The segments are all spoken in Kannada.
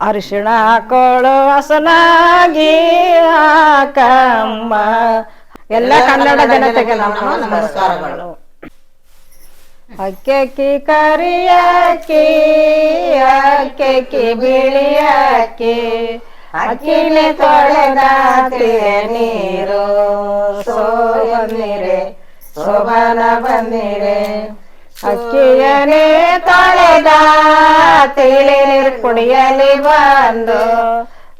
ಅರಿಶಿಣ ಹಾಕೋಳು ಹಸನಾಗಿ ಹಾಕಮ್ಮ. ಎಲ್ಲ ಕನ್ನಡ ಜನತೆಗೆ ನಮಸ್ಕಾರಗಳು. ಅಕ್ಕಿ ಕರಿ ಅಕ್ಕಿ ಅಕ್ಕಿ ಬಿಳಿ ಅಕ್ಕಿ ಅಕ್ಕಿನೇ ತೊಳೆದ ನೀರು ಬನ್ನಿರೆ ಶೋಭನ ಬನ್ನಿರೆ. ಅಕ್ಕಿಯನೇ ತೊಳೆದ ತಿಳಿ ನೀರು ಕುಡಿಯಲಿ ಬಂದು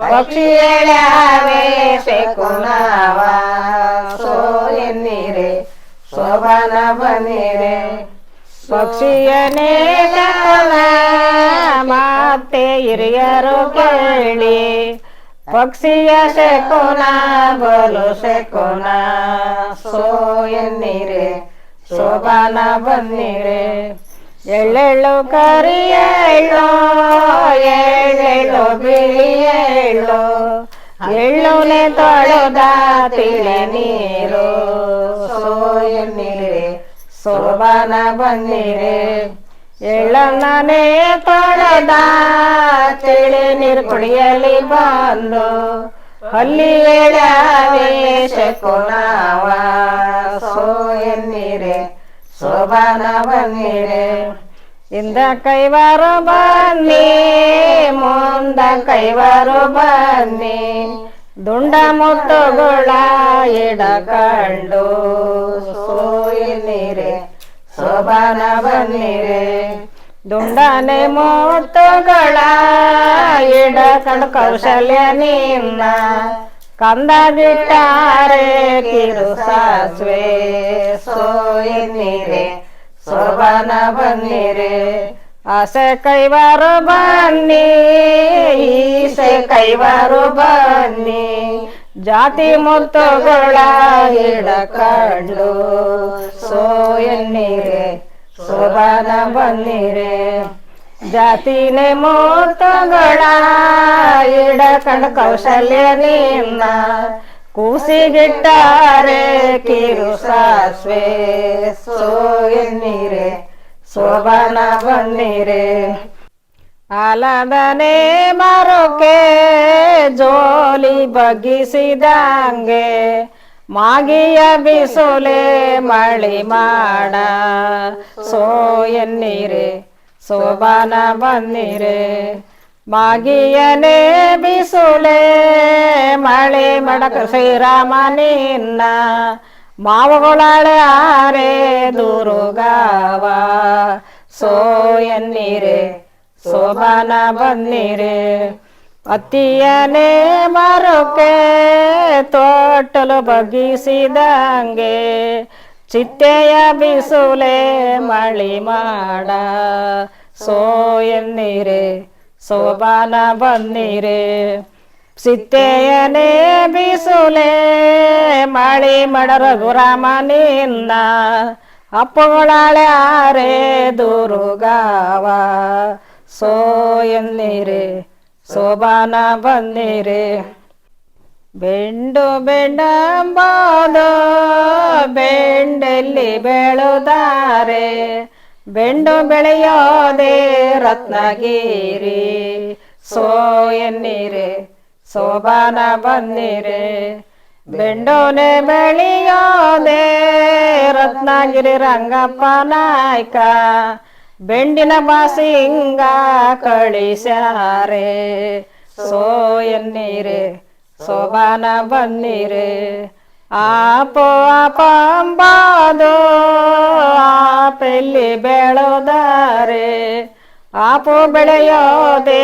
ಪಕ್ಷಿ ಎಳ್ಯಾವೆ ಶಕುನವ ಎನ್ನಿರೆ ಶೋಭನ ಬನ್ನಿರೆ. ಪಕ್ಷಿಯನೇ ಮತ್ತೆ ಹಿರಿಯರು ಕೇಳಿ ಪಕ್ಷಿಯ ಶಕುನ ಬೋಲು ಶಕುನ ಎನ್ನಿರೆ ಶೋಭನ ಬನ್ನಿರೆ. ಎಳ್ಳೆಳ್ಳು ಕರಿ ಎಳ್ಳು ಎಳ್ಳೆಳ್ಳು ಬಿಳಿ ಎಳ್ಳು ಎಳ್ಳುನೆ ತೊಳೆದ ತಿಳಿ ನೀರು ಎನ್ನಿರೆ ಶೋಭನ ಬನ್ನಿರೆ. ಎಳ್ಳನ್ನೇ ತೊಳೆದ ತಿಳಿ ನೀರು ಕುಡಿಯಲಿ ಬಂದು ಅಲ್ಲಿ ಎಳ್ಯಾವೆ ಶಕುನವ ಎನ್ನಿರೆ ಶೋಭನ ಬನ್ನಿರೆ. ಇಂದ ಕೈವಾರು ಬನ್ನಿ ಮುಂದ ಕೈವಾರು ಬನ್ನಿ ದುಂಡ ಮುತ್ತುಗಳ ಇಡಕಂಡು ಎನ್ನಿರೆ ಶೋಭನ ಬನ್ನಿರೆ. ದುಂಡನೆ ಮುತ್ತುಗಳ ಇಡಕಂಡು ಕೌಶಲ್ಯ ನಿನ್ನ ಕಂದಗಿಟ್ಟಾರೆ ಕಿರು ಸಾಸ್ವೆ ಎನ್ನಿರೆ ಶೋಭನ ಬನ್ನಿರೆ. ಆಸೆ ಕೈವಾರು ಬನ್ನಿ ಈಸೆ ಕೈವಾರು ಬನ್ನಿ ಜಾತಿ ಮುತ್ತುಗಳ ಇಡಕಂಡು ಎನ್ನಿರೆ ಶೋಭನ ಬನ್ನಿರೆ. ಜಾತಿನೇ ಮುತ್ತುಗಳ ಇಡಕಂಡು ಕೌಶಲ್ಯ ನಿನ್ನ ಕೂಸಿಗಿಟ್ಟಾರೆ ಕಿರು ಸಾಸ್ವೆ ಎನ್ನಿರೆ ಶೋಭನ ಬನ್ನಿರೆ. ಆಲದನೆ ಮರುಕೆ ಜೋಲಿ ಬಗ್ಗಿಸಿದಂಗೆ ಮಾಗಿಯ ಬಿಸುಲೆ ಮಳಿ ಮಾಡ ಎನ್ನಿರೆ ಶೋಭನ ಬನ್ನಿರೆ. ಮಾಗಿಯನೇ ಬಿಸುಲೆ ಮಳೆ ಮಡಕ ಶ್ರೀರಾಮ ನಿನ್ನ ಮಾವುಗಳಾಳೆ ಆರೆ ದುರುಗಾವ ಎನ್ನಿರೆ ಶೋಭನ ಬನ್ನಿರೆ. ಅತ್ತಿಯನೇ ಮರುಕೆ ತೊಟ್ಟಲು ಬಗ್ಗಿಸಿದಂಗೆ ಚಿಟ್ಟೆಯ ಬಿಸುಲೆ ಮಳಿ ಮಾಡ ಎನ್ನಿರೆ ಶೋಭನ ಬನ್ನಿರೆ. ಸಿತ್ತೆಯನೇ ಬಿಸುಲೆ ಮಳಿ ಮಡ ರಘುರಾಮ ನಿನ್ನ ಅಪ್ಪುಗಳಾಳೆ ಆರೆ ದುರುಗಾವ ಎನ್ನಿರೆ ಶೋಭನ ಬನ್ನಿರೆ. ಬೆಂಡು ಬೆಂಡಂಬುದು ಬೆಂಡೆಲ್ಲಿ ಬೆಳುತ್ತಾರೆ ಬೆಂಡು ಬೆಳೆಯೋದೆ ರತ್ನಗಿರಿ ಎನ್ನಿರೆ ಶೋಭನ ಬನ್ನಿರೆ. ಬೆಂಡೋನೆ ಬೆಳೆಯೋದೆ ರತ್ನಗಿರಿ ರಂಗಪ್ಪ ನಾಯ್ಕ ಬೆಂಡಿನ ಬಾಸಿಂಗ ಕಳಿಸ್ಯಾರೆ ಎನ್ನಿರೆ ಶೋಭನ ಬನ್ನಿರೆ. ಆಪೋ ಆಪಂಬಾದು ಆಪೆಲ್ಲಿ ಬೆಳೆದಾರೆ ಆಪು ಬೆಳೆಯೋದೆ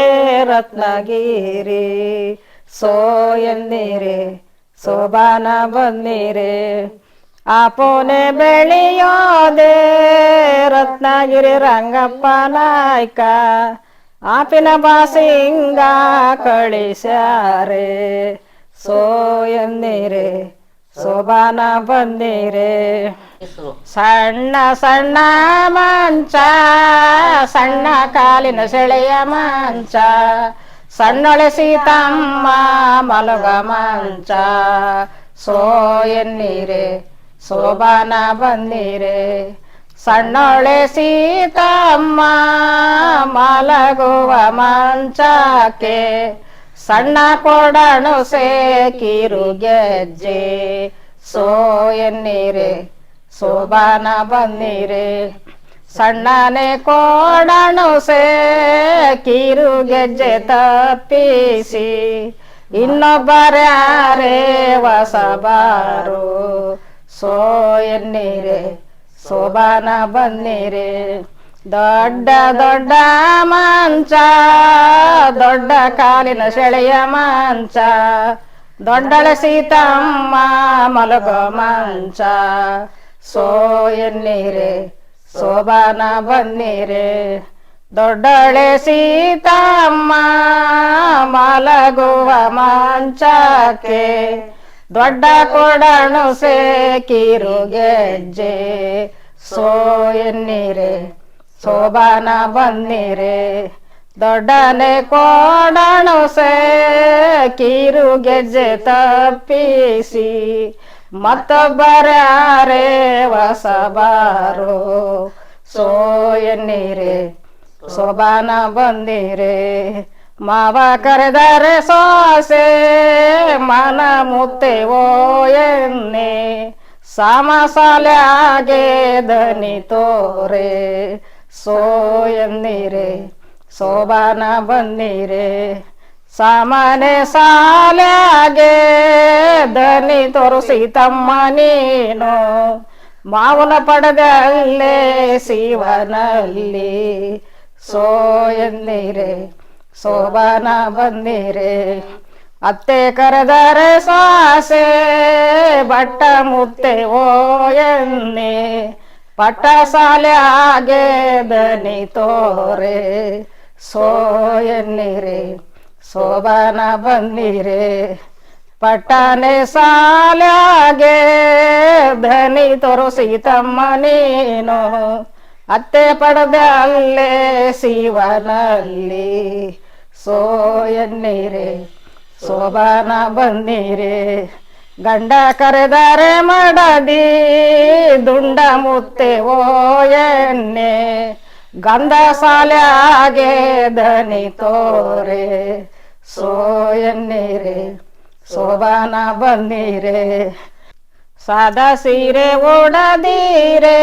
ರತ್ನಗಿರಿ ಎನ್ನಿರೆ ಶೋಭನ ಬನ್ನಿರೆ. ಆಪೋನೆ ಬೆಳೆಯೋದೆ ರತ್ನಗಿರಿ ರಂಗಪ್ಪ ನಾಯ್ಕ ಆಪಿನ ಬಾಸಿಂಗ ಕಳಿಸ್ಯಾರೆ ಎನ್ನಿರೆ ಶೋಭನ ಬನ್ನಿರೆ. ಸಣ್ಣ ಸಣ್ಣ ಮಂಚ ಸಣ್ಣ ಕಾಲಿನ ಸೆಳೆಯ ಮಂಚ ಸಣ್ಣೊಳೆ ಸೀತಮ್ಮ ಮಲಗ ಮಂಚ ಎನ್ನಿರೆ ಶೋಭನ ಬನ್ನಿರೆ. ಸಣ್ಣೊಳೆ ಸೀತಮ್ಮ ಮಲಗುವ ಮಂಚಕ್ಕೆ ಸಣ್ಣ ಕೊಡಣು ಸೇಕಿರು ಗೆಜ್ಜೆ ಸೋ ಎನ್ನೀರೆ ಸೋಬಾನ ಬನ್ನಿರೆ ಸಣ್ಣನೆ ಕೊಡಣು ಸೇಕಿರು ಗೆಜ್ಜೆ ತಪ್ಪಿಸಿ ಇನ್ನೊಬ್ಬರ್ಯಾರೇ ಹೊಸಬಾರು ಸೋ ಎನ್ನೀರೆ ಸೋಬಾನ ಬನ್ನಿರೆ ದೊಡ್ಡ ದೊಡ್ಡ ಮಂಚ ದೊಡ್ಡ ಕಾಲಿನ ಸೆಳೆಯ ಮಂಚ ದೊಡ್ಡಳೆ ಸೀತಮ್ಮ ಮಲಗೋ ಮಂಚ ಸೋ ಎನ್ನೀರೆ ಸೋಬಾನ ಬನ್ನಿರೆ ದೊಡ್ಡಳೆ ಸೀತಮ್ಮ ಮಲಗುವ ಮಂಚಕ್ಕೆ ದೊಡ್ಡ ಕೊಡಣು ಸೇಕಿರು ಗೆಜ್ಜೆ ಸೋ ಎನ್ನೀರೆ ಸೋಬಾನ ಬನ್ನಿರೆ ದೊಡ್ಡನೆ ಕೊಡಣು ಸೇಕಿರು ಗೆಜ್ಜೆ ತಪ್ಪಿಸಿ ಮತ್ತೊಬ್ಬರ್ಯಾರೇ ಹೊಸಬಾರು ಸೋ ಎನ್ನೀರೆ ಸೋಬಾನ ಬಂದಿರೆ ಮಾವ ಕರೆದರೆ ಸೋಸೆ ಮನ ಮುತ್ತೆ ಓ ಎನ್ನೆ ಸಾಮಸಾಲ್ಯಾಗೆ ದನಿ ತೋರೆ ಸೋ ಎನ್ನೀರೆ ಸೋಬಾನ ಬನ್ನಿರೆ ಸಾಮನೆ ಸಾಲ್ಯಾಗೆ ದನಿ ತೋರಿಸಿ ತಮ್ಮ ನೀನು ಮಾವನ ಪಡೆದಲ್ಲೇ ಶಿವನಲ್ಲಿ ಸೋ ಎನ್ನೀರೆ ಸೋಬಾನ ಬನ್ನಿರೆ ಅತ್ತೆ ಕರೆದರೆ ಸಾಸೆ ಬಟ್ಟ ಮುತ್ತೆ ಓ ಎನ್ನೆ ಪಟ್ಟ ಸಾಲ್ಯಾಗೆ ದನಿ ತೋರೆ ಸೋ ಎನ್ನೀರೆ ಸೋಬಾನ ಬನ್ನಿರೆ ಪಟ್ಟನೆ ಸಾಲ್ಯಾಗೆ ಧನಿ ತೋರಿಸಿ ತಮ್ಮ ನೀನು ಅತ್ತೆ ಪಡೆದೆ ಅಲ್ಲೇ ಶಿವನಲ್ಲಿ ಸೋ ಎನ್ನೀರೆ ಸೋಬಾನ ಬನ್ನಿರೆ ಗಂಡ ಕರೆದರೆ ಮಡದಿ ದುಂಡ ಮುತ್ತೆ ಓ ಎನ್ನೆ ಗಂಧ ಸಾಲ್ಯಾಗೆ ದನಿ ತೋರೆ ಸೋ ಎನ್ನೀರೆ ಸೋಬಾನ ಬನ್ನಿರೆ ಸಾದಾ ಸೀರೆ ಉಡದೀರೆ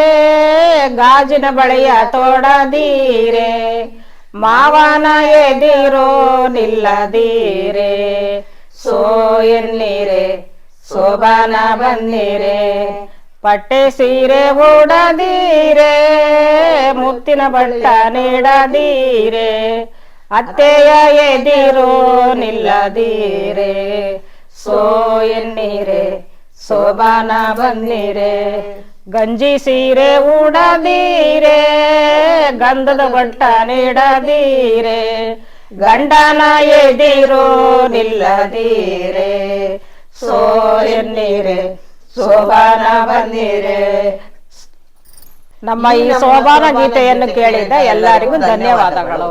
ಗಾಜಿನ ಬಳೆಯ ತೋಡದೀರೆ ಮಾವನ ಎದಿರೋ ನಿಲ್ಲದೀರೆ ಸೋ ಎನ್ನೀರೆ ಸೋಬಾನ ಬನ್ನಿರೆ ಪಟ್ಟೆ ಸೀರೆ ಉಡದೀರೆ ಮುತ್ತಿನ ಬಟ್ಟ ನೀಡದೀರೆ ಅತ್ತೆಯ ಎದಿರೋ ನಿಲ್ಲದೀರೆ ಸೋ ಎನ್ನೀರೆ ಸೋಬಾನ ಬನ್ನಿರೆ ಗಂಜಿ ಸೀರೆ ಉಡದೀರೆ ಗಂಧದ ಬಟ್ಟ ನೀಡದೀರೆ ಗಂಡನ ಎದಿರೋ ನಿಲ್ಲದೀರೆ ಸೋ ಎನ್ನೀರೆ ಸೋಬಾನ ಬನ್ನಿರೆ. ನಮ್ಮ ಈ ಸೋಬಾನ ಗೀತೆಯನ್ನು ಕೇಳಿದ ಎಲ್ಲರಿಗೂ ಧನ್ಯವಾದಗಳು.